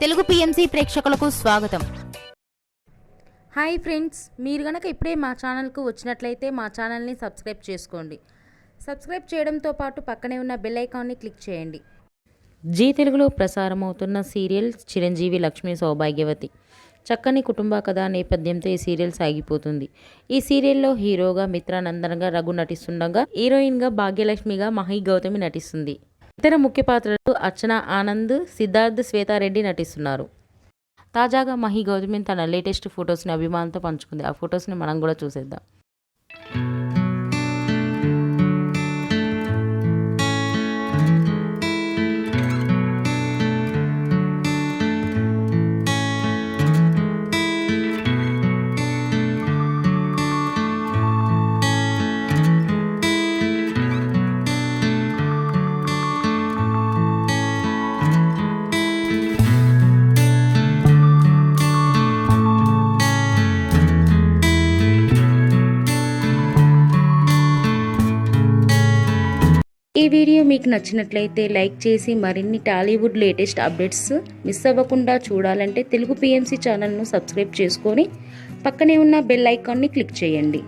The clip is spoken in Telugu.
తెలుగు పిఎంసి ప్రేక్షకులకు స్వాగతం. హాయ్ ఫ్రెండ్స్, మీరు గనక ఇప్పుడే మా ఛానల్కు వచ్చినట్లయితే మా ఛానల్ని సబ్స్క్రైబ్ చేసుకోండి. సబ్స్క్రైబ్ చేయడంతో పాటు పక్కనే ఉన్న బెల్ ఐకాన్ని క్లిక్ చేయండి. జీ తెలుగులో ప్రసారమవుతున్న సీరియల్ చిరంజీవి లక్ష్మీ సౌభాగ్యవతి. చక్కని కుటుంబ కథ నేపథ్యంతో ఈ సీరియల్ సాగిపోతుంది. ఈ సీరియల్లో హీరోగా మిత్రానందన్గా రఘు నటిస్తుండగా, హీరోయిన్గా భాగ్యలక్ష్మిగా మహి గౌతమి నటిస్తుంది. ఇతర ముఖ్య పాత్రలు అర్చన ఆనంద్, సిద్ధార్థ్, శ్వేతారెడ్డి నటిస్తున్నారు. తాజాగా మహి గౌతమి తన లేటెస్ట్ ఫొటోస్ని అభిమానులతో పంచుకుంది. ఆ ఫొటోస్ని మనం కూడా చూసేద్దాం. ఈ వీడియో మీకు నచ్చినట్లయితే లైక్ చేసి మరిన్ని టాలీవుడ్ లేటెస్ట్ అప్డేట్స్ మిస్ అవ్వకుండా చూడాలంటే తెలుగు పిఎంసి ఛానల్ను సబ్స్క్రైబ్ చేసుకొని పక్కనే ఉన్న బెల్ ఐకాన్ని క్లిక్ చేయండి.